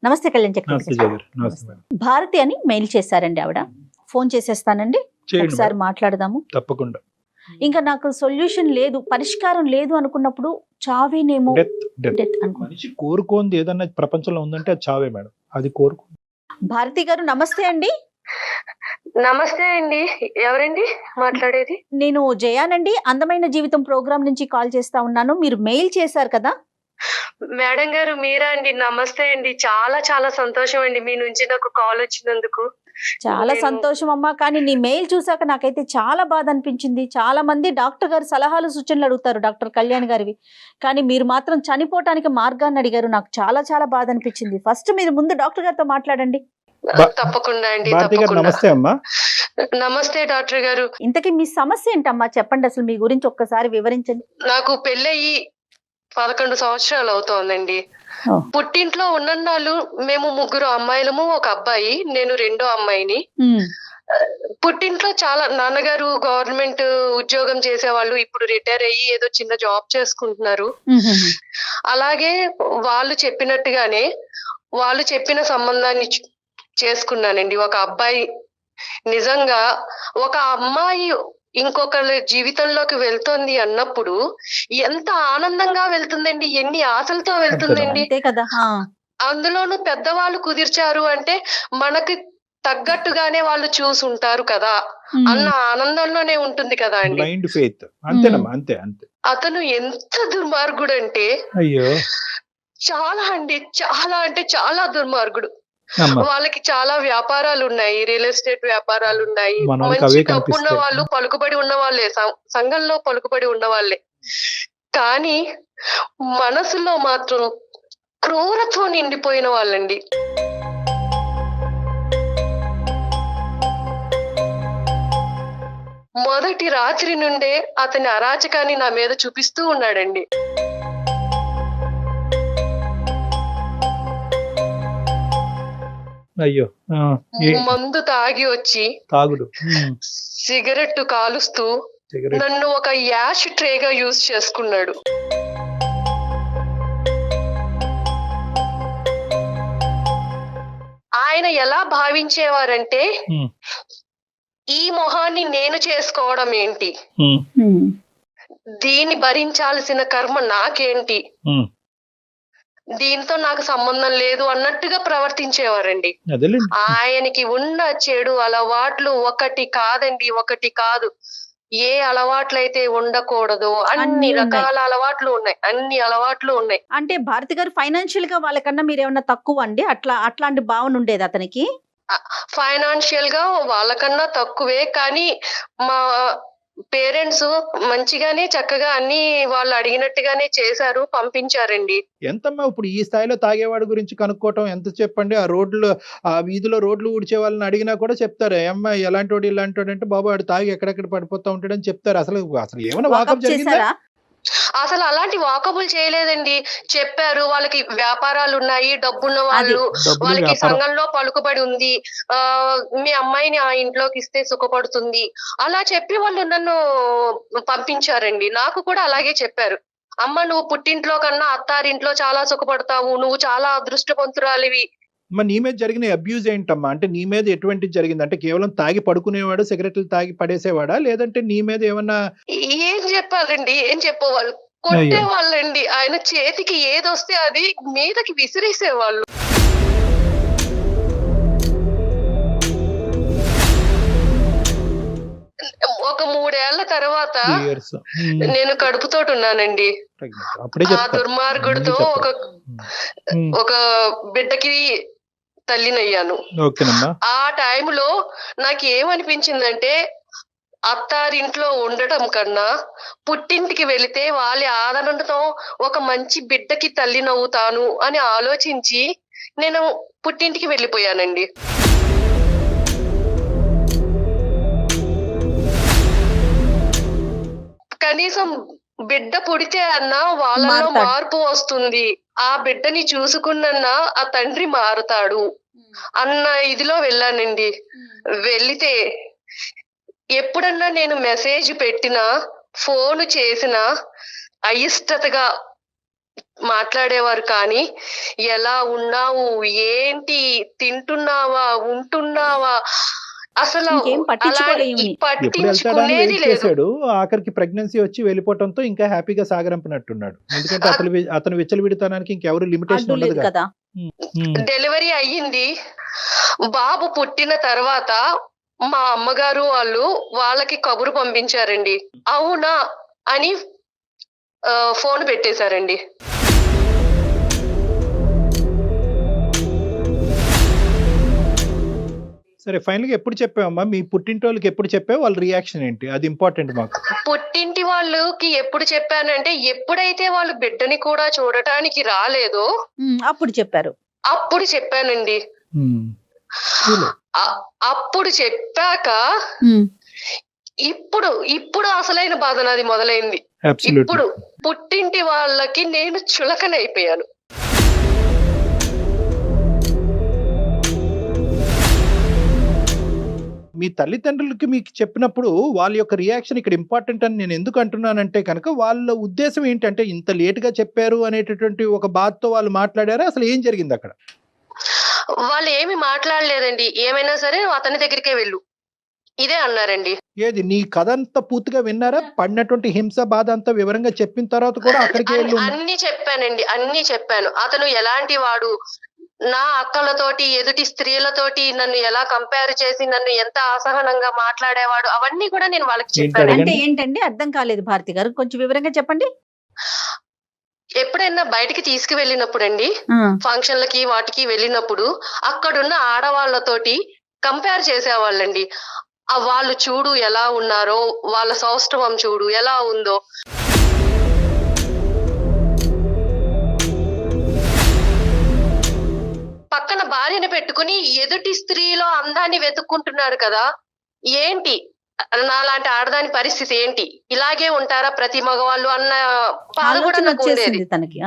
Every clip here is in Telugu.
నమస్తే కళ్యాణ్ నమస్తే చక్రవర్తి జయ గారు. నమస్తే మేడం. భారతి అని మెయిల్ చేశారండి ఆవిడ. ఫోన్ చేసేస్తానండి, చేయండి ఒకసారి మేడం. మాట్లాడదాము. తప్పకుండా. ఇంకా నాకు సొల్యూషన్ లేదు, పరిష్కారం లేదు అనుకున్నప్పుడు చావేనేమో డెత్ డెత్ డెత్ అనుకో. మనిషి కోరుకోంది ఏదన్నా ప్రపంచంలో ఉందంటే అది చావే మేడం. అది కోరుకో. భారతి గారు నమస్తే అండి. నమస్తే అండి. ఎవరండి మాట్లాడేది? నేను జయానండి, అందమైన జీవితం ప్రోగ్రామ్ నుంచి కాల్ చేస్తా ఉన్నాను. మీరు మెయిల్ చేశారు కదా. మేడం గారు మీరా అండి? నమస్తే అండి. చాలా చాలా సంతోషం అండి మీ నుంచి నాకు కాల్ వచ్చినందుకు. చాలా నేను- సంతోషం అమ్మా, కానీ నీ మెయిల్ చూసాక నాకైతే చాలా బాధ అనిపించింది. చాలా మంది డాక్టర్ గారు సలహాలు సూచనలు అడుగుతారు, డాక్టర్ కళ్యాణ్ గారివి, కానీ మీరు మాత్రం చనిపోవటానికి మార్గాన్ని అడిగారు. నాకు చాలా చాలా బాధ అనిపించింది. ఫస్ట్ మీరు ముందు డాక్టర్ గారితో మాట్లాడండి. తప్పకుండా అండి, భారతి గారు తప్పకుండా. నమస్తే అమ్మా. నమస్తే డాక్టర్ గారు. ఇంతకీ మీ సమస్య ఏంటమ్మా, చెప్పండి, అసలు మీ గురించి ఒక్కసారి వివరించండి. నాకు పెళ్ళయి 11 సంవత్సరాలు అవుతోందండి. ఓ. పుట్టింట్లో ఉన్నన్నాళ్ళు మేము 3 అమ్మాయిలము, ఒక అబ్బాయి. నేను రెండో అమ్మాయిని. ఉమ్, పుట్టింట్లో చాలా నాన్నగారు గవర్నమెంట్ ఉద్యోగం చేసేవాళ్ళు. ఇప్పుడు రిటైర్ అయ్యి ఏదో చిన్న జాబ్ చేసుకుంటున్నారు. ఉమ్, ఉమ్, అలాగే వాళ్ళు చెప్పినట్టుగానే వాళ్ళు చెప్పిన సంబంధాన్ని చేసుకున్నానండి. ఒక అబ్బాయి. నిజంగా ఒక అమ్మాయి ఇంకొకరి జీవితంలోకి వెళ్తుంది అన్నప్పుడు ఎంత ఆనందంగా వెళ్తుందండి, ఎన్ని ఆశలతో వెళ్తుందండి. అంతే కదా. ఆ, అందులోనూ పెద్దవాళ్ళు కుదిర్చారు అంటే మనకి తగ్గట్టుగానే వాళ్ళు చూసుంటారు కదా ఉమ్, అన్న ఆనందంలోనే ఉంటుంది కదా అండి. బ్లైండ్ ఫెయిత్ అంతేనమ్మా. అంతే అంతే. అతను ఎంత దుర్మార్గుడు అంటే అయ్యో చాలా అండి, చాలా అంటే చాలా దుర్మార్గుడు. అమ్మా. వాళ్ళకి చాలా వ్యాపారాలు ఉన్నాయి, రియల్ ఎస్టేట్ వ్యాపారాలు ఉన్నాయి. మన వాళ్ళకి మంచి అవే డబ్బు ఉన్న కనిపిస్తాయి. వాళ్ళు, పలుకుబడి ఉన్న వాళ్ళే, సంఘంలో పలుకుబడి ఉన్న వాళ్ళే. కానీ మనసులో మాత్రం క్రూరత్వం నిండిపోయిన వాళ్ళండి. మొదటి రాత్రి నుండే అతని అరాచకాన్ని నా మీద చూపిస్తూ ఉన్నాడండి. అయ్యో ఆ, మందు తాగి వచ్చి తాగుడు. సిగరెట్ కాలుస్తూ సిగరెట్. నన్ను ఒక యాష్ ట్రేగా యూజ్ చేసుకున్నాడు. ఆయన ఎలా భావించేవారంటే, ఉమ్, ఈ మొహాన్ని నేను చేసుకోవడం ఏంటి, ఉమ్, ఉమ్, దీన్ని భరించాల్సిన కర్మ నాకేంటి, ఉమ్. దీంతో నాకు సంబంధం లేదు అన్నట్టుగా ప్రవర్తించేవారండి. అదేలేండి. ఆయనకి ఉన్న చెడు అలవాట్లు ఒకటి కాదండి, ఒకటి కాదు. ఏ అలవాట్లయితే ఉండకూడదో అన్నీ అన్ని ఉన్నాయి. రకాల అలవాట్లు ఉన్నాయి, అన్ని అలవాట్లు ఉన్నాయి. అంటే భారతి గారు ఫైనాన్షియల్ గా వాళ్ళకన్నా మీరు ఏమన్నా తక్కువ అండి? అట్లాంటి భావన ఉండేది అతనికి? ఫైనాన్షియల్ గా వాళ్ళకన్నా తక్కువే, కానీ మా పేరెంట్స్ మంచిగానే చక్కగా అన్ని వాళ్ళు అడిగినట్టుగానే చేశారు, పంపించారండి. ఎంతమ్మా ఇప్పుడు ఈ స్థాయిలో తాగేవాడి గురించి కనుక్కోవటం ఎంత చెప్పండి. ఆ రోడ్లు, ఆ వీధిలో రోడ్లు ఊడ్చే వాళ్ళని అడిగినా కూడా చెప్తారు, ఏమ్మా ఎలాంటి వాడు ఇలాంటి వాడు అంటే, బాబు వాడు తాగి ఎక్కడెక్కడ పడిపోతా ఉంటాడని చెప్తారు. అసలు అసలు ఏమైనా వాకప్ వాకప్ జరిగిందా? చేశారా? అసలు అలాంటి వాకబుల్ చేయలేదండి. చెప్పారు వాళ్ళకి వ్యాపారాలు ఉన్నాయి, డబ్బున్న వాళ్ళు, డబ్బులు, వాళ్ళకి వ్యాపారం. సంఘంలో పలుకుబడి ఉంది, మీ అమ్మాయిని ఆ ఇంట్లోకి ఇస్తే సుఖపడుతుంది, అలా చెప్పి వాళ్ళు నన్ను పంపించారండి. నాకు కూడా అలాగే చెప్పారు, అమ్మ నువ్వు పుట్టింట్లో కన్నా అత్తారింట్లో చాలా సుఖపడతావు, నువ్వు చాలా అదృష్టవంతురాలివి. మరి నీ మీద జరిగిన అబ్యూజ్ ఏంటమ్మా? అంటే నీ మీద ఎటువంటిది జరిగింది? అంటే కేవలం తాగి పడుకునేవాడు, సిగరెట్లు తాగి పడేసేవాడా, లేదంటే నీ మీద ఏమన్నా? ఏం చెప్పాలండి, ఏం చెప్పేవాళ్ళు, కొట్టేవాళ్ళండి. ఆయన చేతికి ఏదొస్తే అది మీదకి విసిరేసేవాళ్ళు. ఒక 3 ఏళ్ల తర్వాత Years. నేను కడుపుతోటి ఉన్నానండి. అప్పుడే ఆ చెప్తారు. దుర్మార్గుడితో ఒక బిడ్డకి తల్లినయ్యాను. ఓకేనమ్మా. ఆ టైంలో నాకు ఏమనిపించిందంటే, అత్తారింట్లో ఉండటం కన్నా పుట్టింటికి వెళితే వాళ్ళ ఆదరణతో ఒక మంచి బిడ్డకి తల్లినవుతాను అని ఆలోచించి నేను పుట్టింటికి వెళ్ళిపోయానండి. కనీసం బిడ్డ పుడితే అన్నా వాళ్ళలో మారతాడు. మార్పు వస్తుంది, ఆ బిడ్డని చూసుకున్నా ఆ తండ్రి మారుతాడు అన్న ఇదిలో వెళ్ళానండి. వెళితే ఎప్పుడన్నా నేను మెసేజ్ పెట్టినా, ఫోన్ చేసినా అయిష్టతగా మాట్లాడేవారు కానీ ఎలా ఉన్నావు, ఏంటి, తింటున్నావా, ఉంటున్నావా, అసలు ఇంకేం అలా పట్టించుకోలే ఈమెని. ఎప్పుడు వెళ్తాడా అని పట్టించుకునేది వెయిట్ లేదు. చేశాడు. ఆఖరికి ప్రెగ్నెన్సీ వచ్చి వెళ్ళిపోవటంతో ఇంకా హ్యాపీగా సాగరంపినట్టున్నాడు. ఎందుకంటే అతను విచ్చలవిడితనానికి ఇంకెవరు లిమిటేషన్ అడ్డు ఉండదు లేదు కదా. కదా. డెలివరీ అయ్యింది. బాబు పుట్టిన తర్వాత మా అమ్మగారు వాళ్ళకి కబురు పంపించారండి. అవునా అని ఫోన్ పెట్టేశారండి. సరే ఫైనల్ గా ఎప్పుడు చెప్పావమ్మా? మీ పుట్టింటోళ్ళకి ఎప్పుడు చెప్పావు? వాళ్ళ రియాక్షన్ ఏంటి? అది ఇంపార్టెంట్ మాకు. పుట్టింటి వాళ్ళకి ఎప్పుడు చెప్పానంటే, ఎప్పుడైతే వాళ్ళు బిడ్డని కూడా చూడటానికి రాలేదో అప్పుడు చెప్పారు. అప్పుడు చెప్పానండి. అప్పుడు చెప్పాక ఇప్పుడు అసలైన బాధ నాది మొదలైంది. ఇప్పుడు పుట్టింటి వాళ్ళకి నేను చులకనైపోయాను. మీ తల్లిదండ్రులకి మీకు చెప్పినప్పుడు వాళ్ళ యొక్క రియాక్షన్ ఇక్కడ ఇంపార్టెంట్ అని నేను ఎందుకు అంటున్నానంటే కనుక, వాళ్ళ ఉద్దేశం ఏంటంటే ఇంత లేట్ గా చెప్పారు అనేటటువంటి ఒక బాధతో వాళ్ళు మాట్లాడారా? అసలు ఏం జరిగింది అక్కడ? వాళ్ళు ఏమి మాట్లాడలేదండి. ఏమైనా సరే నువ్వు అతని దగ్గరికే వెళ్ళు, ఇదే అన్నారండి. ఏది నీ కథ అంతా పూర్తిగా విన్నారా? పడినటువంటి హింస బాధ అంతా వివరంగా చెప్పిన తర్వాత కూడా అక్కడికి వెళ్ళు. అన్ని చెప్పానండి, అన్ని చెప్పాను. అతను ఎలాంటి వాడు, నా అక్కలతోటి ఎదుటి స్త్రీలతోటి నన్ను ఎలా కంపేర్ చేసి నన్ను ఎంత అసహనంగా మాట్లాడేవాడు, అవన్నీ కూడా నేను వాళ్ళకి చెప్పాను. అంటే ఏంటండి అర్థం కాలేదు భారతి గారు, కొంచెం వివరంగా చెప్పండి. ఎప్పుడైనా బయటికి తీసుకువెళ్ళినప్పుడు అండి, ఫంక్షన్లకి వాటికి వెళ్ళినప్పుడు అక్కడున్న ఆడవాళ్లతోటి కంపేర్ చేసేవాళ్ళండి. వాళ్ళు చూడు ఎలా ఉన్నారో, వాళ్ళ సౌష్ఠవం చూడు ఎలా ఉందో. పక్కన భార్యను పెట్టుకుని ఎదుటి స్త్రీలో అందాన్ని వెతుక్కుంటున్నాడు కదా, ఏంటి నాలాంటి ఆడదాని పరిస్థితి ఏంటి, ఇలాగే ఉంటారా ప్రతి మగవాళ్ళు అన్న బాధ కూడా నాకు ఉండేది. తనకి.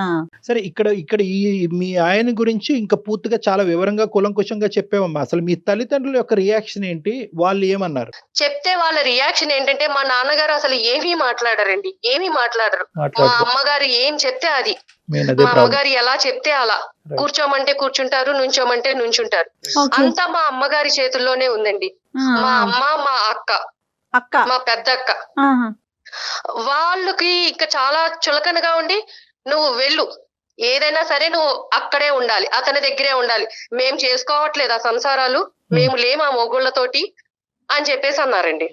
సరే ఇక్కడ ఈ మీ ఆయన గురించి ఇంకా పూర్తిగా చాలా వివరంగా కులంకుశంగా చెప్పావమ్మా. అసలు మీ తల్లిదండ్రుల యొక్క రియాక్షన్ ఏంటి? వాళ్ళు ఏమన్నారు? చెప్తే వాళ్ళ రియాక్షన్ ఏంటంటే, మా నాన్నగారు అసలు ఏమీ మాట్లాడరండి, ఏమీ మాట్లాడరు. మా అమ్మగారు ఏం చెప్తే అది, మా అమ్మగారు ఎలా చెప్తే అలా. కూర్చోమంటే కూర్చుంటారు, నుంచోమంటే నుంచుంటారు. అంతా మా అమ్మగారి చేతుల్లోనే ఉందండి. మా అమ్మ, మా అక్క, మా పెద్ద అక్క, వాళ్ళకి ఇంకా చాలా చులకనగా ఉండి, నువ్వు వెళ్ళు, ఏదైనా సరే నువ్వు అక్కడే ఉండాలి, అతని దగ్గరే ఉండాలి, మేం చేసుకోవట్లేదు ఆ సంసారాలు, మేము లేము ఆ మొగుళ్ళతోటి అని చెప్పేసి అన్నారండి.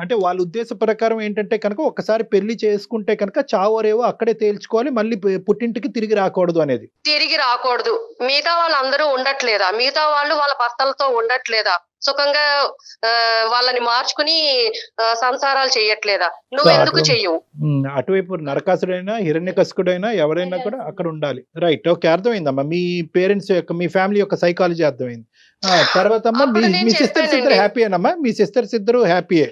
అంటే వాళ్ళ ఉద్దేశ ప్రకారం ఏంటంటే కనుక, ఒకసారి పెళ్లి చేసుకుంటే కనుక చావరేవో అక్కడే తేల్చుకోవాలి, మళ్ళీ పుట్టింటికి తిరిగి రాకూడదు అనేది. తిరిగి రాకూడదు. మిగతా వాళ్ళందరూ ఉండట్లేదా, మిగతా వాళ్ళు వాళ్ళ భర్తలతో ఉండట్లేదా, సుఖంగా వాళ్ళని మార్చుకుని సంసారాలు చెయ్యట్లేదా, నువ్వు ఎందుకు చెయ్యవు? అటువైపు నరకాసుడైనా హిరణ్యకశిపుడైనా ఎవరైనా కూడా అక్కడ ఉండాలి. రైట్, ఓకే, అర్థమైందమ్మా. మీ పేరెంట్స్ యొక్క, మీ ఫ్యామిలీ యొక్క సైకాలజీ అర్థమైంది. తర్వాత అమ్మా, మీ సిస్టర్స్ ఇద్దరు హ్యాపీయేనమ్మా? మీ సిస్టర్స్ ఇద్దరు హ్యాపీయే?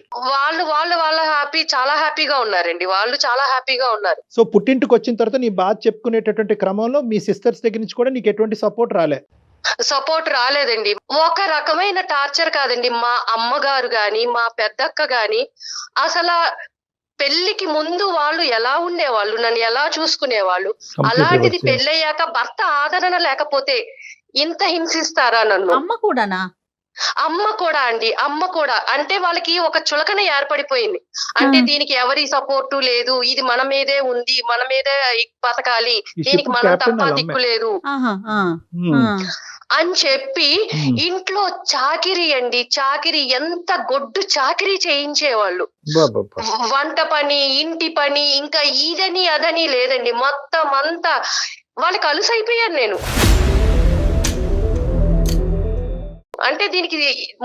వాళ్ళ హ్యాపీ, చాలా హ్యాపీగా ఉన్నారండి, వాళ్ళు చాలా హ్యాపీగా ఉన్నారు. సో పుట్టింటికి వచ్చిన తర్వాత నీ బాధ చెప్పుకునేటటువంటి క్రమంలో మీ సిస్టర్స్ దగ్గర నుంచి కూడా నీకు ఎటువంటి సపోర్ట్ రాలే? సపోర్ట్ రాలేదండి. ఒక రకమైన టార్చర్ కాదండి. మా అమ్మగారు గాని, మా పెద్దక్క గాని అసలు పెళ్లికి ముందు వాళ్ళు ఎలా ఉండేవాళ్ళు, నన్ను ఎలా చూసుకునేవాళ్ళు, అలాంటిది పెళ్ళయ్యాక భర్త ఆదరణ లేకపోతే ఇంత హింసిస్తారా నన్ను? అమ్మ కూడానా? అమ్మ కూడా అండి, అమ్మ కూడా. అంటే వాళ్ళకి ఒక చులకన ఏర్పడిపోయింది. అంటే దీనికి ఎవరి సపోర్టు లేదు, ఇది మన మీదే ఉంది, మన మీదే బతకాలి, దీనికి మనం తప్ప దిక్కు లేదు అని చెప్పి ఇంట్లో చాకిరీ అండి, చాకిరీ, ఎంత గొడ్డు చాకిరీ చేయించేవాళ్ళు. వంట పని, ఇంటి పని, ఇంకా ఇదని అదని లేదండి, మొత్తం అంతా వాళ్ళకి అలుసైపోయాను నేను. అంటే దీనికి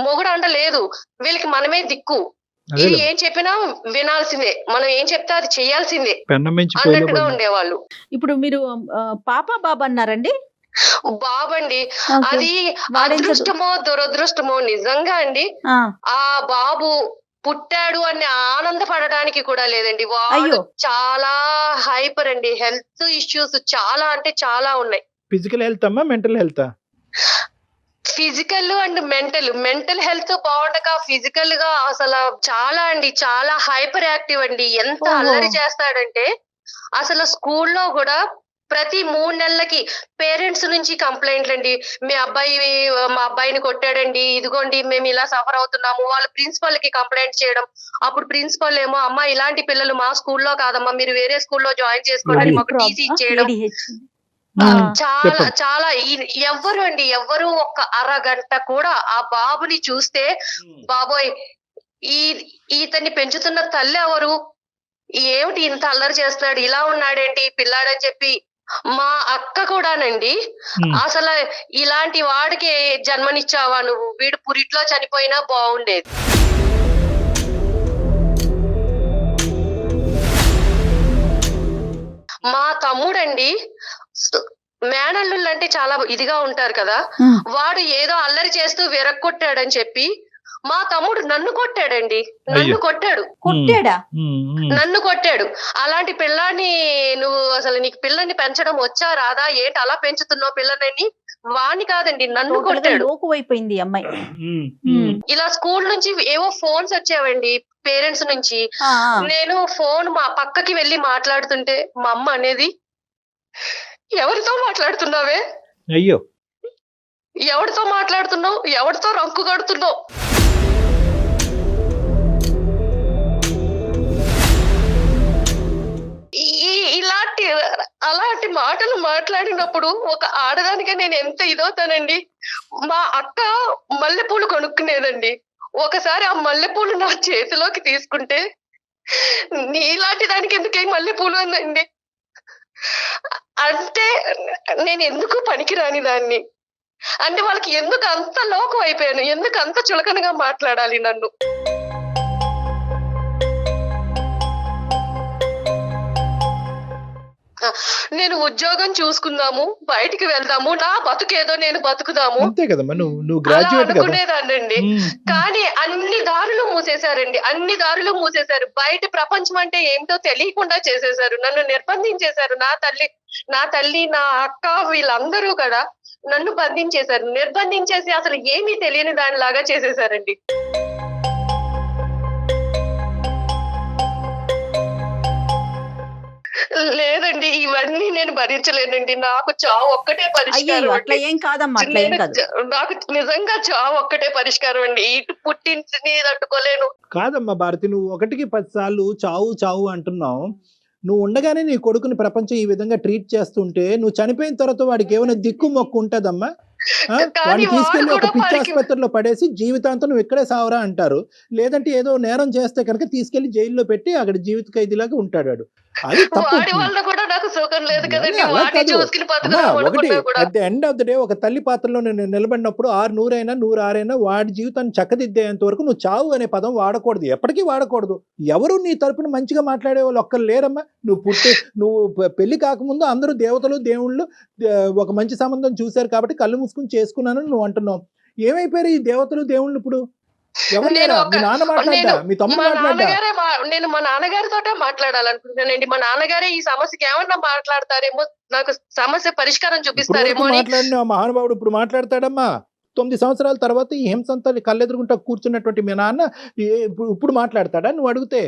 మొగుడు అండ లేదు, వీళ్ళకి మనమే దిక్కు, ఇది ఏం చెప్పినా వినాల్సిందే, మనం ఏం చెప్తే అది చెయ్యాల్సిందే అన్నట్టుగా ఉండేవాళ్ళు. ఇప్పుడు మీరు పాప బాబా అన్నారండి? బాబండి, అది అదృష్టమో దురదృష్టమో నిజంగా అండి, ఆ బాబు పుట్టాడు అని ఆనందపడడానికి కూడా లేదండి. వాడు చాలా హైపర్ అండి, హెల్త్ ఇష్యూస్ చాలా అంటే చాలా ఉన్నాయి. ఫిజికల్ హెల్త్ అమ్మా, mental health? Physical and mental health బాగుండక ఫిజికల్ గా అసలు చాలా హైపర్ యాక్టివ్ అండి. ఎంత ఓహో. అల్లరి చేస్తాడంటే అసలు స్కూల్లో కూడా ప్రతి 3 నెలలకి పేరెంట్స్ నుంచి కంప్లైంట్లు అండి. మా అబ్బాయిని కొట్టాడండి, ఇదిగోండి మేము ఇలా సఫర్ అవుతున్నాము. వాళ్ళు ప్రిన్సిపల్ కి కంప్లైంట్ చేయడం. అప్పుడు ప్రిన్సిపల్ ఏమో అమ్మా ఇలాంటి పిల్లలు మా స్కూల్లో కాదమ్మా, మీరు వేరే స్కూల్లో జాయిన్ చేసుకోండి అని మాకు టీసీ ఇచ్చేయడం. ADHD. చాలా చెప్పండి. చాలా ఎవ్వరు ఒక్క అరగంట కూడా ఆ బాబుని చూస్తే బాబోయ్ ఈ ఇతన్ని పెంచుతున్న తల్లి ఎవరు, ఏమిటి ఇంత అల్లరి చేస్తున్నాడు, ఇలా ఉన్నాడేంటి ఈ పిల్లాడని చెప్పి మా అక్క కూడానండి అసలు ఇలాంటి వాడికి జన్మనిచ్చావా నువ్వు, వీడు పురిట్లో చనిపోయినా బాగుండేది. మా తమ్ముడండి మేనల్లుళ్ళు అంటే చాలా ఇదిగా ఉంటారు కదా, వాడు ఏదో అల్లరి చేస్తూ విరక్కొట్టాడని చెప్పి మా తమ్ముడు నన్ను కొట్టాడండి. కొట్టాడా? నన్ను కొట్టాడు. అలాంటి పిల్లాన్ని నువ్వు అసలు నీకు పిల్లని పెంచడం వచ్చా రాదా, ఏంటి అలా పెంచుతున్నావు పిల్లని, వాణ్ణి కాదండి నన్ను కొట్టాడు. లోకువైపోయింది ఈ అమ్మాయి. ఇలా స్కూల్ నుంచి ఏవో ఫోన్స్ వచ్చావండి పేరెంట్స్ నుంచి. నేను ఫోన్ మా పక్కకి వెళ్ళి మాట్లాడుతుంటే మా అమ్మ అనేది, ఎవరితో మాట్లాడుతున్నావే, అయ్యో ఎవరితో మాట్లాడుతున్నావు, ఎవరితో రంకు కడుతున్నావు. అలాంటి మాటలు మాట్లాడినప్పుడు ఒక ఆడదానిగా నేను ఎంత ఇదవుతానండి. మా అక్క మల్లెపూలు కొనుక్కునేదండి. ఒకసారి ఆ మల్లెపూలు నా చేతిలోకి తీసుకుంటే నీలాంటి దానికి ఎందుకే మల్లెపూలు అందండి. అంటే నేను ఎందుకు పనికిరాని దాన్ని, అంటే వాళ్ళకి ఎందుకు అంత లోకం అయిపోయాను, ఎందుకు అంత చులకనగా మాట్లాడాలి నన్ను. నేను ఉద్యోగం చూసుకుందాము, బయటికి వెళ్దాము, నా బతుకేదో నేను బతుకుదాము అంతే కదమ్మా, నువ్వు అలా గ్రాడ్యుయేట్ కదా. అనుకునేదాన్నండి. కానీ అన్ని దారులు మూసేశారు. బయట ప్రపంచం అంటే ఏంటో తెలియకుండా చేసేశారు, నన్ను నిర్బంధించేశారు. నా తల్లి నా అక్క వీళ్ళందరూ కూడా నన్ను బంధించేశారు. నిర్బంధించేసి అసలు ఏమీ తెలియని దానిలాగా చేసేశారండి. లేదండి, ఇవన్నీ నేను భరించలేనండి. నాకు చావు ఒక్కటే పరిష్కారం. అట్లా ఏం కాదమ్మా, అట్లా ఏం కాదు. నాకు నిజంగా చావు ఒక్కటే పరిష్కారం అండి. ఇటు పుట్టింటిని తట్టుకోలేను. కాదమ్మా భారతి, నువ్వు 1కి 10 సార్లు చావు అంటున్నావు. నువ్వు ఉండగానే నీ కొడుకుని ప్రపంచం ఈ విధంగా ట్రీట్ చేస్తుంటే నువ్వు చనిపోయిన తర్వాత వాడికి ఏమైనా దిక్కు మొక్కు ఉంటదమ్మా? వాడిని తీసుకెళ్లి ఒక పిచ్చి ఆసుపత్రిలో పడేసి జీవితాంతం నువ్వు ఇక్కడే సావరా అంటారు. లేదంటే ఏదో నేరం చేస్తే కనుక తీసుకెళ్లి జైల్లో పెట్టి అక్కడ జీవిత ఖైదీలాగా ఉంటాడు. అది తప్పు. ఒకటి at the end of the day ఒక తల్లి పాత్రలో నేను నిలబడినప్పుడు 100 అయినా 106 వాడి జీవితాన్ని చక్కదిద్దేంత వరకు నువ్వు చావు అనే పదం వాడకూడదు, ఎప్పటికీ వాడకూడదు. ఎవరు నీ తరపున మంచిగా మాట్లాడే వాళ్ళు ఒక్కరు లేరమ్మా. నువ్వు పెళ్లి కాకముందు అందరూ దేవతలు దేవుళ్ళు ఒక మంచి సంబంధం చూశారు కాబట్టి కళ్ళు మూసుకుని చేసుకున్నానని నువ్వు అంటున్నావు. ఏమైపోయారు ఈ దేవతలు దేవుళ్ళు ఇప్పుడు? ఎవరు లేరా? మీ నాన్న మాట్లాడ్డా, మీ తమ్ముడు మాట్లాడ్డా? నేను మా నాన్నగారితోటే మాట్లాడాలనుకుంటున్నానండి. మా నాన్నగారే ఈ సమస్యకి ఏమన్నా మాట్లాడతారేమో, నాకు సమస్య పరిష్కారం చూపిస్తారేమో అని. మాట్లాడిన మహానుభావుడు ఇప్పుడు మాట్లాడతాడమ్మా. 9 సంవత్సరాల తర్వాత ఈ హింసంతా కళ్ళెదురుకుంటా కూర్చున్నటువంటి మీ నాన్న ఇప్పుడు మాట్లాడతాడా నువ్వు అడిగితే?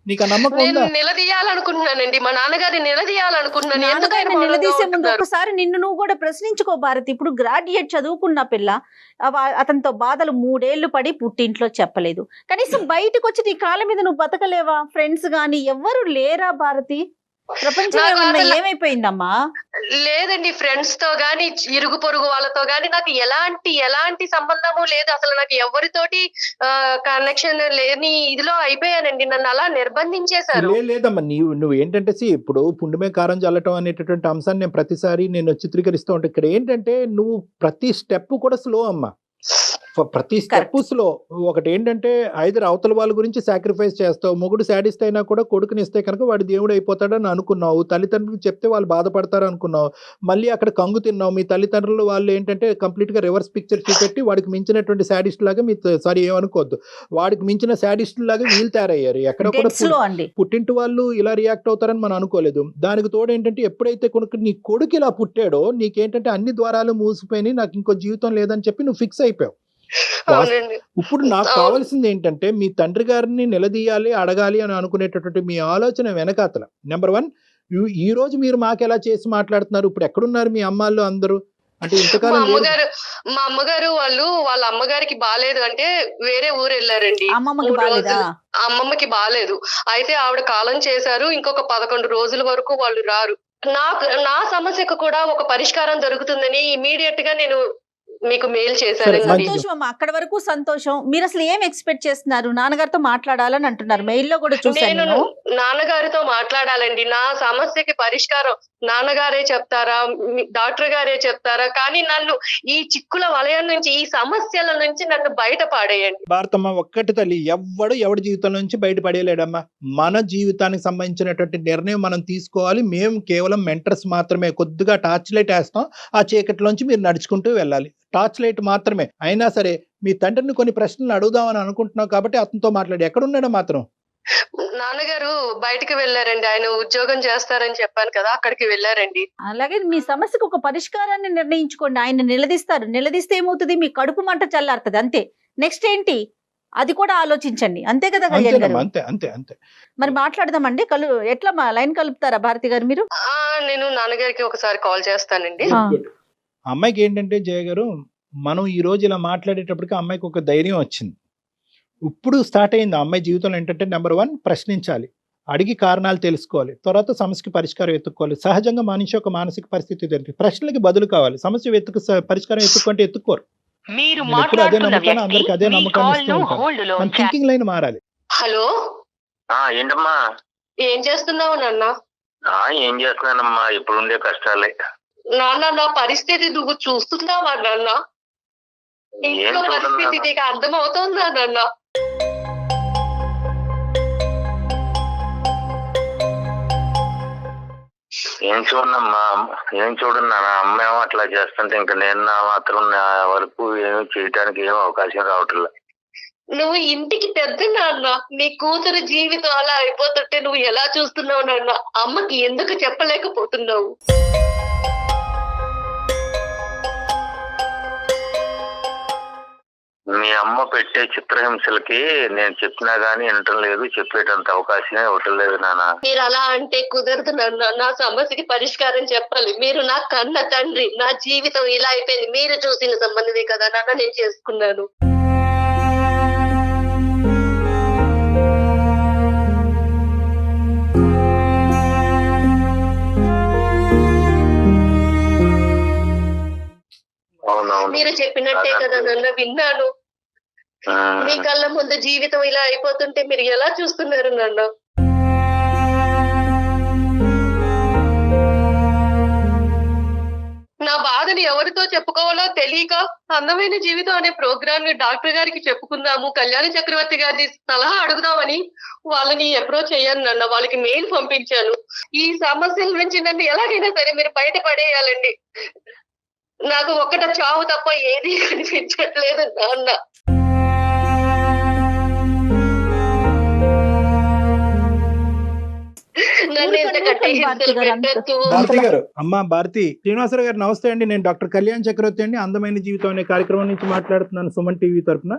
నీకు నమ్మకం నేను నిలదీయాలనుకుంటున్నానండి, మా నాన్నగారిని నిలదీయాలనుకుంటున్నాను. ఎందుకైనా నిలదీసే ముందు ఒకసారి నిన్ను నువ్వు కూడా ప్రశ్నించుకో భారతి. ఇప్పుడు గ్రాడ్యుయేట్ చదువుకున్న పిల్ల, అతనితో బాధలు 3 ఏళ్లు పడి పుట్టింట్లో చెప్పలేదు. కనీసం బయటకు వచ్చి నీ కాళ్ళ మీద నువ్వు బతకలేవా? ఫ్రెండ్స్ గాని ఎవ్వరు లేరా భారతి? ప్రపంచం ఏమైపోయిందమ్మా? లేదండి, ఫ్రెండ్స్ తో గాని ఇరుగు పొరుగు వాళ్ళతో గాని నాకు ఎలాంటి సంబంధము లేదు. అసలు నాకు ఎవరితోటి కనెక్షన్ లేని ఇదిలో అయిపోయానండి. నన్ను అలా నిర్బంధించేశారు. లేదమ్మా, నువ్వు ఏంటంటే ఇప్పుడు పుండుమే కారం చల్లటం అనేటటువంటి అంశాన్ని నేను ప్రతిసారి నేను చిత్రీకరిస్తూ ఉంటాను. ఇక్కడ ఏంటంటే నువ్వు ప్రతి స్టెప్ కూడా స్లో అమ్మా. ప్రతి స్టెప్ స్లో. ఒకటి ఏంటంటే ఐదర్ అవతల వాళ్ళ గురించి సాక్రిఫైస్ చేస్తావు, మొగుడు శాడిస్ట్ అయినా కూడా కొడుకుని ఇస్తే కనుక వాడు దేవుడు అయిపోతాడని అనుకున్నావు, తల్లిదండ్రులకు చెప్తే వాళ్ళు బాధపడతారు అనుకున్నావు, మళ్ళీ అక్కడ కంగు తిన్నావు. మీ తల్లిదండ్రులు వాళ్ళు ఏంటంటే కంప్లీట్ గా రివర్స్ పిక్చర్ చూపెట్టి వాడికి మించినటువంటి శాడిస్ట్ లాగా మీ సారీ ఏమనుకోవద్దు, వాడికి మించిన శాడిస్ట్ లాగా వీళ్ళు తయారయ్యారు. ఎక్కడ కూడా పుట్టింటి వాళ్ళు ఇలా రియాక్ట్ అవుతారని మనం అనుకోలేదు. దానికి తోడు ఏంటంటే ఎప్పుడైతే నీ కొడుకు ఇలా పుట్టాడో నీకేంటంటే అన్ని ద్వారాలు మూసిపోయి నాకు ఇంకో జీవితం లేదని చెప్పి నువ్వు ఫిక్స్ అయిపోయావు. ఇప్పుడు నాకు కావాల్సింది ఏంటంటే మీ తండ్రి గారిని నిలదీయాలి, అడగాలి అని అనుకునేటటువంటి మీ ఆలోచన వెనకాతల నెంబర్ 1 ఈ రోజు మీరు మాకు ఎలా చేసి మాట్లాడుతున్నారు, ఇప్పుడు ఎక్కడున్నారు మీ అమ్మాళ్ళు అందరూ అంటే ఇంతకాలం మా అమ్మగారు వాళ్ళ అమ్మగారికి బాలేదు అంటే వేరే ఊరు వెళ్ళారండి. అమ్మమ్మకి బాలేదు అయితే ఆవిడ కాలం చేశారు, ఇంకొక 11 రోజుల వరకు వాళ్ళు రారు. నా సమస్యకు కూడా ఒక పరిష్కారం దొరుకుతుందని ఇమీడియట్ గా నేను మీకు మెయిల్ చేశాను. సంతోషం అమ్మా, అక్కడ వరకు సంతోషం. మీరు అసలు ఏం ఎక్స్పెక్ట్ చేస్తున్నారు? నాన్నగారితో మాట్లాడాలని అంటున్నారు, మెయిల్లో కూడా చూసాను. నేను నాన్నగారితో మాట్లాడాలండి, నా సమస్యకి పరిష్కారం నాన్నగారే చెప్తారా, డాక్టర్ గారే చెప్తారా, కానీ నన్ను ఈ చిక్కుల వలయం నుంచి, ఈ సమస్యల నుంచి నన్ను బయట పాడేయండి. భారతమ్మ ఒక్కటి తల్లి, ఎవడి జీవితం నుంచి బయట పడేయలేడమ్మా. మన జీవితానికి సంబంధించినటువంటి నిర్ణయం మనం తీసుకోవాలి. మేము కేవలం మెంటర్స్ మాత్రమే, కొద్దిగా టార్చ్ లైట్ వేస్తాం, ఆ చీకటిలోంచి మీరు నడుచుకుంటూ వెళ్ళాలి, టార్చ్ లైట్ మాత్రమే. అయినా సరే మీ తండ్రిని కొన్ని ప్రశ్నలు అడుగుదామని అనుకుంటున్నావు కాబట్టి అతనితో మాట్లాడి. ఎక్కడున్నాడో మాత్రం నాన్నగారు బయటికి వెళ్ళారండి, ఆయన ఉద్యోగం చేస్తారని చెప్పాను కదా, అక్కడికి వెళ్ళారండి. అలాగే మీ సమస్యకు ఒక పరిష్కారాన్ని నిర్ణయించుకోండి. ఆయన నిలదీస్తారు, నిలదీస్తే ఏమవుతుంది, మీ కడుపు మంట చల్లారుతుంది, అంతే. నెక్స్ట్ ఏంటి అది కూడా ఆలోచించండి, అంతే కదా కళ్యాణ్ గారు? అంతే. మరి మాట్లాడదామండి, ఎట్లా లైన్ కలుపుతారా భారతి గారు మీరు? నేను నాన్నగారికి ఒకసారి కాల్ చేస్తానండి. అమ్మాయికి ఏంటంటే జయ గారు, మనం ఈ రోజు ఇలా మాట్లాడేటప్పటికి అమ్మాయికి ఒక ధైర్యం వచ్చింది. ఇప్పుడు స్టార్ట్ అయింది అమ్మాయి జీవితంలో ఏంటంటే నెంబర్ 1 ప్రశ్నించాలి, అడిగి కారణాలు తెలుసుకోవాలి, తర్వాత సమస్యకి పరిష్కారం ఎత్తుక్కోవాలి. సహజంగా మనిషి ఒక మానసిక పరిస్థితి జరిగింది, ప్రశ్నలకి బదులు కావాలి, సమస్య పరిష్కారం ఎత్తుక్కుంటే ఎత్తుక్కోరు. ఎప్పుడు అదే నమ్మకాన్ని అందరికి అదే నమ్మకాన్ని ఇస్తూ ఉంటారు. మన థింకింగ్ లైన్ మారాలి. హలో, ఏంటమ్మా? ఏం చేస్తున్నావు నాన్న? ఏం చేస్తున్నానమ్మా, ఇప్పుడుండే కష్టాలే. నాన్న నా పరిస్థితి నువ్వు చూస్తున్నావా నాన్న? ఇంట్లో పరిస్థితి నీకు అర్థం అవుతుందా నాన్న? ఏం చూడన్నా, అమ్మ ఏమో అట్లా చేస్తుంటే ఇంకా నేను నా మాత్రం నా వరకు ఏమి చేయడానికి ఏం అవకాశం రావట్లే. నువ్వు ఇంటికి పెద్ద నాన్న, నీ కూతురు జీవితం అలా అయిపోతుంటే నువ్వు ఎలా చూస్తున్నావు నాన్న? అమ్మకి ఎందుకు చెప్పలేకపోతున్నావు? మీ అమ్మ పెట్టే చిత్రహింసలకి నేను చెప్పినా గానీ వినటం లేదు, చెప్పేటంత అవకాశమే ఇవ్వటం లేదు నాన్న. మీరు అలా అంటే కుదరదు నాన్న, నా సమస్యకి పరిష్కారం చెప్పాలి. మీరు నా కన్న తండ్రి, నా జీవితం ఇలా అయిపోయింది మీరు చూసిన సంబంధమే కదా నాన్న నేను చేసుకున్నాను. మీరు చెప్పినట్టే కదా నన్ను విన్నాను. మీ కళ్ళ ముందు జీవితం ఇలా అయిపోతుంటే మీరు ఎలా చూస్తున్నారు నన్ను? నా బాధని ఎవరితో చెప్పుకోవాలో తెలియక అందమైన జీవితం అనే ప్రోగ్రామ్ ని డాక్టర్ గారికి చెప్పుకుందాము, కళ్యాణ చక్రవర్తి గారిని సలహా అడుగుదామని వాళ్ళని అప్రోచ్ అయ్యాను నాన్న. వాళ్ళకి మెయిల్ పంపించాను. ఈ సమస్యల నుంచి నన్ను ఎలాగైనా సరే మీరు బయట పడేయాలండి. నాకు ఒక్కట చావు తప్ప ఏది కనిపించట్లేదు నాన్న. భారతి గారు, అమ్మా భారతి, శ్రీనివాసరావు గారు నమస్తే అండి. నేను డాక్టర్ కళ్యాణ్ చక్రవర్తి అండి, అందమైన జీవితం అనే కార్యక్రమం నుంచి మాట్లాడుతున్నాను, సుమన్ టీవీ తరఫున.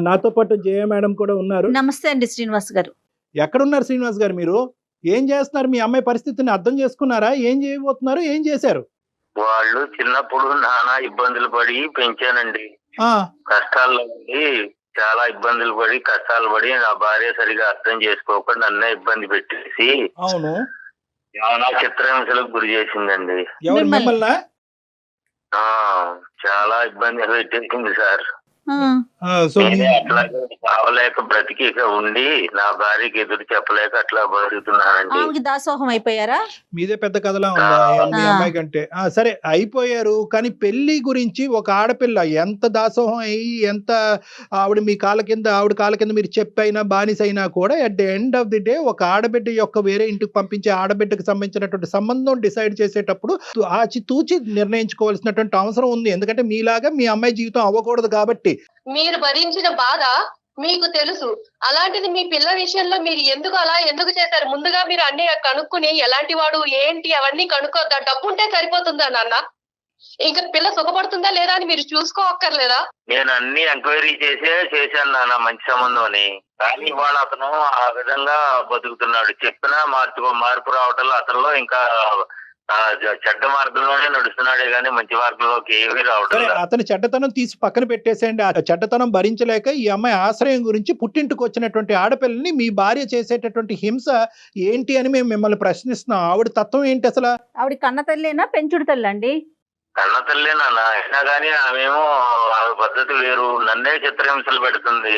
నాతో పాటు జయ మేడం కూడా ఉన్నారు. నమస్తే అండి శ్రీనివాస్ గారు. ఎక్కడున్నారు శ్రీనివాస్ గారు? మీరు ఏం చేస్తున్నారు? మీ అమ్మాయి పరిస్థితిని అర్థం చేసుకున్నారా? ఏం చేయబోతున్నారు? ఏం చేశారు? వాళ్ళు చిన్నప్పుడు నానా ఇబ్బందులు పడి పెంచానండి. కష్టాల్లో చాలా ఇబ్బందులు పడి కష్టాలు పడి నా భార్య సరిగా అర్థం చేసుకోకుండా నన్నే ఇబ్బంది పెట్టేసి చాలా చిత్రహింసలకు గురి చేసిందండి. ఎవరు మిమ్మల్ని? చాలా ఇబ్బంది పెట్టేసింది సార్. సో నేనే అట్లాగే కావలేక బ్రతికి ఇక ఉండి నా భార్యకి ఎదురు చెప్పలేక అట్లా బతుకుతున్నానండి. ఆమెకి దాసోహం అయిపోయారా? మీదే పెద్ద కథలా ఉందా మీ అమ్మాయి కంటే? సరే అయిపోయారు, కానీ పెళ్లి గురించి ఒక ఆడపిల్ల ఎంత దాసోహం అయ్యి ఎంత ఆవిడ కాళ్ళ కింద మీరు చెప్పైనా బానిస అయినా కూడా at the end of the day ఒక ఆడబిడ్డ యొక్క వేరే ఇంటికి పంపించే ఆడబిడ్డకు సంబంధించినటువంటి సంబంధం డిసైడ్ చేసేటప్పుడు ఆచితూచి నిర్ణయించుకోవాల్సినటువంటి అవసరం ఉంది. ఎందుకంటే మీలాగా మీ అమ్మాయి జీవితం అవ్వకూడదు కాబట్టి. మీరు భరించిన బాధ మీకు తెలుసు. అలాంటిది మీ పిల్ల విషయంలో మీరు ఎందుకు చేశారు? ముందుగా మీరు అన్ని కనుక్కుని ఎలాంటి వాడు ఏంటి అవన్నీ కనుక్కోద్దా? డబ్బు ఉంటే సరిపోతుందా నాన్న? ఇంకా పిల్ల సుఖపడుతుందా లేదా అని మీరు చూసుకోవక్కర్లేదా? నేను అన్ని ఎంక్వైరీ చేశాను నాన్న, మంచి సంబంధం అని. కానీ ఇవాళ అతను ఆ విధంగా బతుకుతున్నాడు. చెప్పినా మార్పు రావటంలో అతనిలో ఇంకా చెడ్డ మార్గంలోనే నడుస్తున్నాడే గానీ మంచి మార్గంలోకి ఏమీ రావడం. అతని చెడ్డతనం తీసి పక్కన పెట్టేసేయండి. ఆ చెడ్డతనం భరించలేక ఈ అమ్మాయి ఆశ్రయం గురించి పుట్టింటికి వచ్చినటువంటి ఆడపిల్లని మీ భార్య చేసేటటువంటి హింస ఏంటి అని మేము మిమ్మల్ని ప్రశ్నిస్తున్నాం. ఆవిడ తత్వం ఏంటి అసలు? ఆవిడ కన్న తల్లేనా పెంచుడు తల్లండి? కన్న తల్లే నాన్న, అయినా కానీ ఆమెమో ఆమె పద్ధతి వేరు, నన్నే చిత్రహింసలు పెడుతుంది.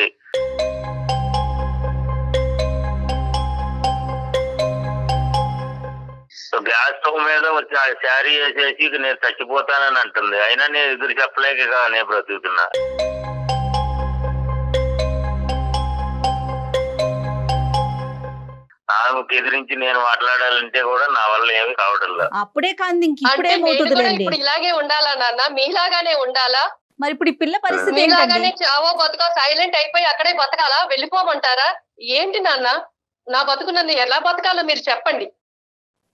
గ్యాస్ స్టవ్ మీద శారీ వేసేసి నేను చచ్చిపోతానని అంటుంది. అయినా నేను ఎదురు చెప్పలేక నేను బ్రతుకుతున్నా. ఆమెకు ఎదిరించి నేను మాట్లాడాలంటే కూడా నా వల్ల ఏమి కావడం లేదు. అప్పుడే కాదు ఇప్పుడే ఇప్పుడు ఇలాగే ఉండాలా నాన్న? మీలాగానే ఉండాలా? మరి ఇప్పుడు ఈ పిల్ల పరిస్థితి మీలాగానే చావో బతుకో సైలెంట్ అయిపోయి అక్కడే బతకాలా? వెళ్ళిపోమంటారా ఏంటి నాన్న? నా బతుకు నన్ను ఎలా బతకాలో మీరు చెప్పండి.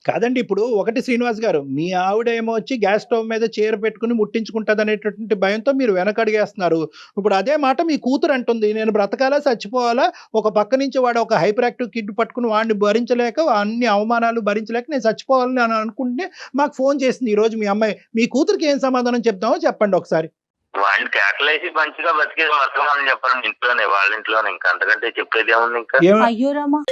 కాదండి, ఇప్పుడు ఒకటి శ్రీనివాస్ గారు, మీ ఆవిడ ఏమో వచ్చి గ్యాస్ స్టవ్ మీద చీర పెట్టుకుని ముట్టించుకుంటుంది అనేటటువంటి భయంతో మీరు వెనకడిగేస్తున్నారు. ఇప్పుడు అదే మాట మీ కూతురు అంటుంది, నేను బ్రతకాలా చచ్చిపోవాలా? ఒక పక్క నుంచి వాడు ఒక హైపర్ యాక్టివ్ కిడ్ పట్టుకుని వాడిని భరించలేక అన్ని అవమానాలు భరించలేక నేను చచ్చిపోవాలని అని అనుకుంటే మాకు ఫోన్ చేసింది ఈ రోజు మీ అమ్మాయి. మీ కూతురికి ఏం సమాధానం చెప్తామో చెప్పండి ఒకసారి. వాడిని కేకలేసి మంచిగా బతికేది వర్తమానం చెప్పండి ఇంట్లోనే, వాళ్ళ ఇంట్లోనే. ఇంకా అంతకంటే చెప్పేది ఏముంది ఇంకా? అయ్యో రామా,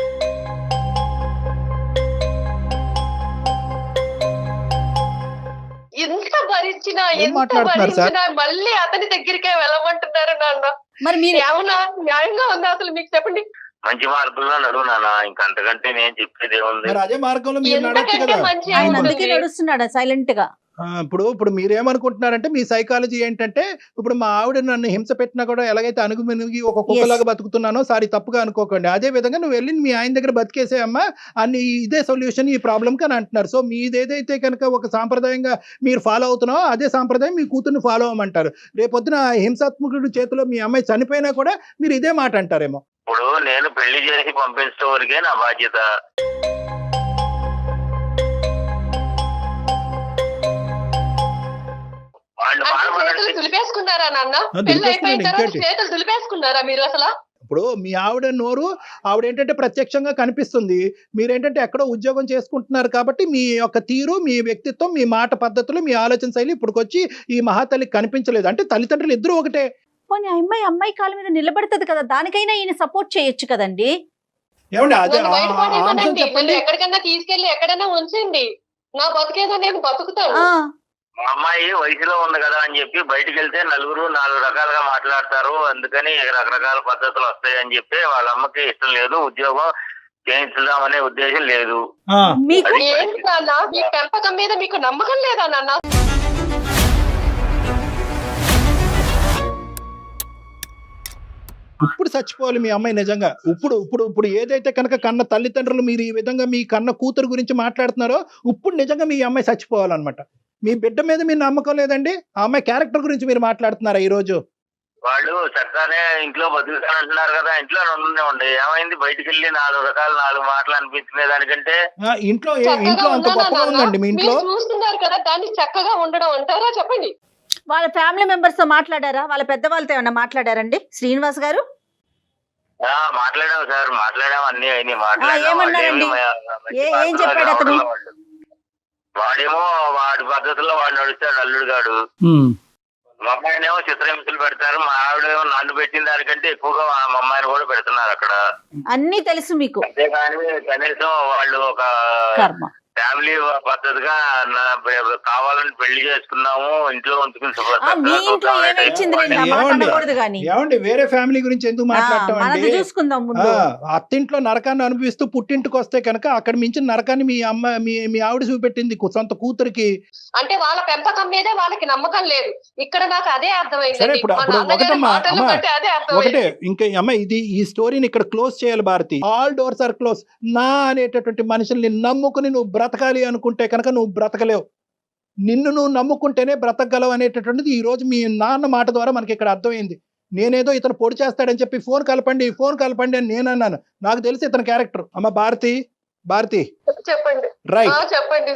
ఎంత భరించినా మళ్ళీ అతని దగ్గరికే వెళ్ళమంటున్నారు నాన్న. మరి మీరు ఏమన్నా న్యాయంగా ఉందా అసలు? మీకు చెప్పండి. మంచి మార్గంలో నడువు నాన్న, ఇంకా అంతకంటే నేను చెప్పేది ఏముంది? అదే మార్గంలో మీరు నడవచ్చు కదా. ఆయన అందుకే నడుస్తున్నాడా సైలెంట్ గా? ఇప్పుడు మీరేమనుకుంటున్నారంటే మీ సైకాలజీ ఏంటంటే, ఇప్పుడు మా ఆవిడ నన్ను హింస పెట్టినా కూడా ఎలాగైతే అణుగుమిణిగి ఒక కుక్కలాగా బతుకుతున్నానో సారీ తప్పుగా అనుకోకండి, అదే విధంగా నువ్వు వెళ్ళి మీ ఆయన దగ్గర బతికేసేయమ్మా అన్ని, ఇదే సొల్యూషన్ ఈ ప్రాబ్లంకి అని అంటున్నారు. సో మీదేదైతే కనుక ఒక సాంప్రదాయంగా మీరు ఫాలో అవుతున్నావో అదే సాంప్రదాయం మీ కూతుర్ని ఫాలో అవ్వమంటారు. రేపొద్దున హింసాత్మకుడి చేతిలో మీ అమ్మాయి చనిపోయినా కూడా మీరు ఇదే మాట అంటారేమో. ఇప్పుడు నేను పెళ్లి చేసి పంపించడం వరకే నా బాధ్యత. దులిపేసుకున్నారా నాన్న? పెళ్లి అయిపోయిన తర్వాత చేతులు దులిపేసుకున్నారా మీరు అసలు? ఇప్పుడు మీ ఆవిడ నోరు ఆవిడేంటంటే ప్రత్యక్షంగా కనిపిస్తుంది, మీరేంటంటే ఎక్కడో ఉద్యోగం చేసుకుంటున్నారు కాబట్టి మీ యొక్క తీరు, మీ వ్యక్తిత్వం, మీ మాట పద్ధతులు, మీ ఆలోచన శైలి ఇప్పుడుకొచ్చి ఈ మహాతల్లికి కనిపించలేదు. అంటే తల్లిదండ్రులు ఇద్దరు ఒకటే. పోనీ అమ్మాయి కాళ్ళ మీద నిలబడుతుంది కదా, దానికైనా ఈయన సపోర్ట్ చేయొచ్చు కదండి. ఏమండి అదే చెప్పండి. ఎక్కడికన్నా తీసుకెళ్లి ఎక్కడైనా ఉంచండి, నా బతికేదో నేను బతుకుతాను. మా అమ్మాయి వయసులో ఉంది కదా అని చెప్పి బయటకు వెళ్తే నలుగురు 4 రకాలుగా మాట్లాడతారు, అందుకని రకరకాల పద్ధతులు వస్తాయి అని చెప్పి వాళ్ళ అమ్మకి ఇష్టం లేదు, ఉద్యోగం చేయించుదామనే ఉద్దేశం లేదు. ఏంటి నాన్న, మీ పెంపకం మీద మీకు నమ్మకం లేదా నాన్న? ఇప్పుడు చచ్చిపోవాలి మీ అమ్మాయి నిజంగా. ఇప్పుడు ఏదైతే కనుక కన్న తల్లిదండ్రులు మీరు ఈ విధంగా మీ కన్న కూతురు గురించి మాట్లాడుతున్నారో ఇప్పుడు నిజంగా మీ అమ్మాయి చచ్చిపోవాలన్నమాట. మీ బిడ్డ మీద మీరు నమ్మకం లేదండి, ఆ అమ్మాయి క్యారెక్టర్ గురించి మీరు మాట్లాడుతున్నారా ఈ రోజు? వాళ్ళు చక్కగానే ఇంట్లో బతుకుతానంటున్నారు కదా, ఇంట్లో ఉండే ఏమైంది? బయటికి వెళ్ళి 4 మాటలు అనిపించుకునే దానికంటే ఇంట్లో అంత గొప్పగా ఉందండి మీ ఇంట్లో. చూస్తున్నారు కదా, దాన్ని చక్కగా ఉండడం అంటారా? చెప్పండి. వాళ్ళ ఫ్యామిలీ మెంబర్స్ తో మాట్లాడారా? వాళ్ళ పెద్దవాళ్ళతో ఏమన్నా మాట్లాడారండి శ్రీనివాస్ గారు? మాట్లాడాము సార్, మాట్లాడాము, అన్ని అయినాయి. ఏమన్నారండి? ఏం చెప్పాడు అతను? వాడేమో వాడి పద్ధతుల్లో వాడు నడుస్తాడు, అల్లుడు గాడు. మా అమ్మాయినేమో చిత్రహింసలు పెడతారు, మా ఆవిడేమో నన్ను పెట్టిన దానికంటే ఎక్కువగా మా అమ్మాయిని కూడా పెడుతున్నారు అక్కడ. అన్ని తెలుసు మీకు. అంతేగాని కనీసం వాళ్ళు ఒక ఫ్యామిలీ పద్ధతిగా కావాలని పెళ్లి చేసుకున్నాము, ఇంట్లో ఉంచుకుని మీ ఇంట్లో ఏమి ఇచ్చింది ఏమండి వేరే ఫ్యామిలీ గురించి ఎందుకు మాట్లాడటం అండి? చూసుకుందాం ముందు. అత్తింట్లో నరకాన్ని అనుభవిస్తూ పుట్టింటికి వస్తే కనుక అక్కడ మించిన నరకాన్ని మీ ఆవిడ చూపెట్టింది సొంత కూతురికి. అంటే వాళ్ళ పెంపకం మీదే వాళ్ళకి నమ్మకం లేదు. ఇక్కడ నాకు అదే అర్థమైంది. సరే ఇప్పుడు ఒకటే ఇంకా అమ్మ ఈ స్టోరీని ఇక్కడ క్లోజ్ చేయాలి Bharathi. All doors are close. నా అనేటటువంటి మనుషుల్ని నమ్ముకుని నువ్వు బ్రతకాలి అనుకుంటే కనుక నువ్వు బ్రతకలేవు. నిన్ను నువ్వు నమ్ముకుంటేనే బ్రతకగలవు అనేటటువంటిది ఈ రోజు మీ నాన్న మాట ద్వారా మనకి ఇక్కడ అర్థమైంది. నేనేదో ఇతను పొడి చేస్తాడని చెప్పి ఫోన్ కలపండి అని నేను అన్నాను. నాకు తెలిసి ఇతని క్యారెక్టర్. అమ్మ భారతి చెప్పండి. రైట్, చెప్పండి.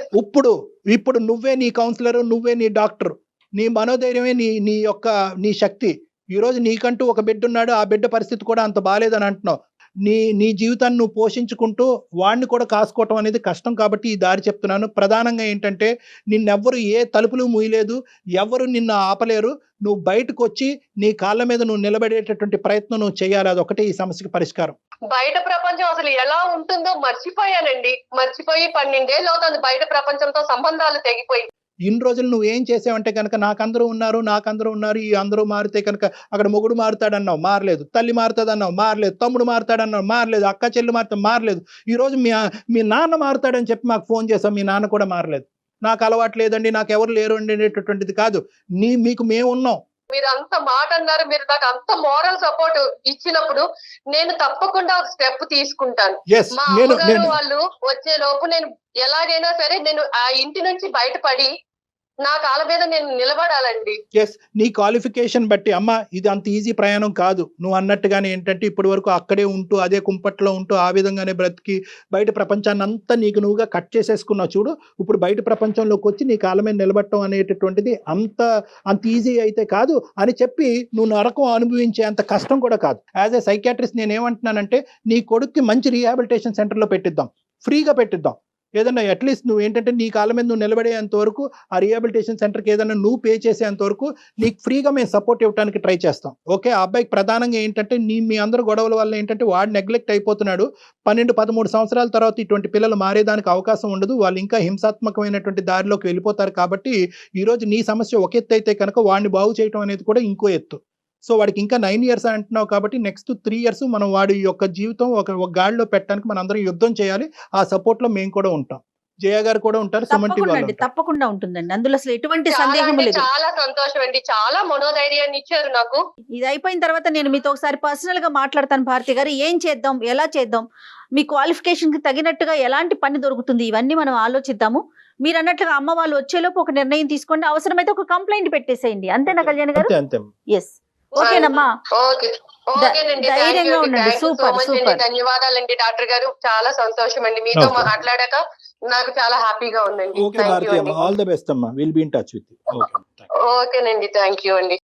ఇప్పుడు నువ్వే నీ కౌన్సిలర్, నువ్వే నీ డాక్టర్, నీ మనోధైర్యమే నీ శక్తి. ఈ రోజు నీకంటూ ఒక బిడ్డ ఉన్నాడు, ఆ బిడ్డ పరిస్థితి కూడా అంత బాలేదని అంటున్నావు. నీ జీవితాన్ని నువ్వు పోషించుకుంటూ వాడిని కూడా కాసుకోవటం అనేది కష్టం. కాబట్టి ఈ దారి చెప్తున్నాను. ప్రధానంగా ఏంటంటే నిన్నెవ్వరు ఏ తలుపులు మూయలేదు, ఎవరు నిన్ను ఆపలేరు. నువ్వు బయటకు వచ్చి నీ కాళ్ళ మీద నువ్వు నిలబడేటటువంటి ప్రయత్నం నువ్వు చేయాలి. అదొకటే ఈ సమస్యకి పరిష్కారం. బయట ప్రపంచం అసలు ఎలా ఉంటుందో మర్చిపోయానండి. మర్చిపోయి 12 ఏళ్ళు అవుతుంది బయట ప్రపంచంతో సంబంధాలు తెగిపోయి. ఇన్ని రోజులు నువ్వు ఏం చేసావంటే కనుక నాకందరూ ఉన్నారు, ఈ అందరూ మారితే కనుక అక్కడ మొగుడు మారుతాడన్నావు, మారలేదు. తల్లి మారుతాడన్నావు, మారలేదు. తమ్ముడు మారుతాడన్నావు, మారలేదు. అక్క చెల్లి మారుతా, మారలేదు. ఈ రోజు మీ నాన్న మారుతాడని చెప్పి మాకు ఫోన్ చేసావు, మీ నాన్న కూడా మారలేదు. నాకు అలవాటు లేదండి, నాకు ఎవరు లేరు అనేటటువంటిది కాదు. మీకు మేము ఉన్నాం. మీరు అంత మాట అన్నారు, మీరు నాకు అంత మోరల్ సపోర్ట్ ఇచ్చినప్పుడు నేను తప్పకుండా ఒక స్టెప్ తీసుకుంటాను. మా అమ్మగారు వాళ్ళు వచ్చే లోపు నేను ఎలాగైనా సరే నేను ఆ ఇంటి నుంచి బయటపడి నా కాళ్ళ మీద నేను నిలబడాలండి. నీ క్వాలిఫికేషన్ బట్టి అమ్మ ఇది అంత ఈజీ ప్రయాణం కాదు. నువ్వు అన్నట్టుగానే ఏంటంటే ఇప్పటి వరకు అక్కడే ఉంటూ అదే కుంపట్లో ఉంటూ ఆ విధంగానే బ్రతికి బయట ప్రపంచాన్ని అంతా నువ్వుగా కట్ చేసేసుకున్నావు చూడు. ఇప్పుడు బయట ప్రపంచంలోకి వచ్చి నీ కాళ్ళ మీద నిలబడటం అనేటటువంటిది అంత ఈజీ అయితే కాదు అని చెప్పి నువ్వు నరకం అనుభవించే అంత కష్టం కూడా కాదు. యాజ్ ఏ సైకియాట్రిస్ట్ నేను ఏమంటున్నానంటే నీ కొడుక్కి మంచి రీహాబిలిటేషన్ సెంటర్లో పెట్టిద్దాం, ఫ్రీగా పెట్టిద్దాం. ఏదన్నా అట్లీస్ట్ నువ్వు ఏంటంటే నీ కాళ్ళ మీద నువ్వు నిలబడేంత వరకు ఆ రీహాబిలిటేషన్ సెంటర్కి ఏదైనా నువ్వు పే చేసేంత వరకు నీకు ఫ్రీగా మేము సపోర్ట్ ఇవ్వడానికి ట్రై చేస్తాం. ఓకే, ఆ అబ్బాయికి ప్రధానంగా ఏంటంటే మీ అందరూ గొడవల వల్ల ఏంటంటే వాడు నెగ్లెక్ట్ అయిపోతున్నాడు. 12-13 సంవత్సరాల తర్వాత ఇటువంటి పిల్లలు మారేదానికి అవకాశం ఉండదు. వాళ్ళు ఇంకా హింసాత్మకమైనటువంటి దారిలోకి వెళ్ళిపోతారు. కాబట్టి ఈరోజు నీ సమస్య ఒక ఎత్తు అయితే కనుక వాడిని బాగు చేయడం అనేది కూడా ఇంకో ఎత్తు. సో వాడికి ఇంకా 9 years అంటున్నావు కాబట్టి నెక్స్ట్ 3 years మనం వాడి యొక్క జీవితం ఒక గాడిలో పెట్టడానికి మనం అందరం యుద్ధం చేయాలి. ఆ సపోర్ట్ లో మేము కూడా ఉంటాం, జయ గారు కూడా ఉంటారు, తప్పకుండా ఉంటుందండి. అందులో అసలు ఎటువంటి సందేహం లేదు. చాలా సంతోషం అండి, చాలా మనోధైర్యాన్ని ఇచ్చారు నాకు. ఇది అయిపోయిన తర్వాత నేను మీతో ఒకసారి పర్సనల్ గా మాట్లాడతాను భారతి గారు. ఏం చేద్దాం, ఎలా చేద్దాం, మీ క్వాలిఫికేషన్ కి తగినట్టుగా ఎలాంటి పని దొరుకుతుంది, ఇవన్నీ మనం ఆలోచిద్దాము. మీరు అన్నట్లుగా అమ్మ వాళ్ళు వచ్చేలోపు ఒక నిర్ణయం తీసుకోండి. అవసరమైతే ఒక కంప్లైంట్ పెట్టేసేయండి. అంతేనా కళ్యాణ్ గారు? ఎస్, ఓకేనమ్మా. ధైర్యంగా ఉండండి. సూపర్. ధన్యవాదాలండి డాక్టర్ గారు, చాలా సంతోషం అండి మీతో మాట్లాడాక. నాకు చాలా హ్యాపీగా ఉందండి. ఆల్ ది బెస్ట్ అమ్మా. Will be in touch with you. ఓకేనండి, థ్యాంక్ యూ అండి.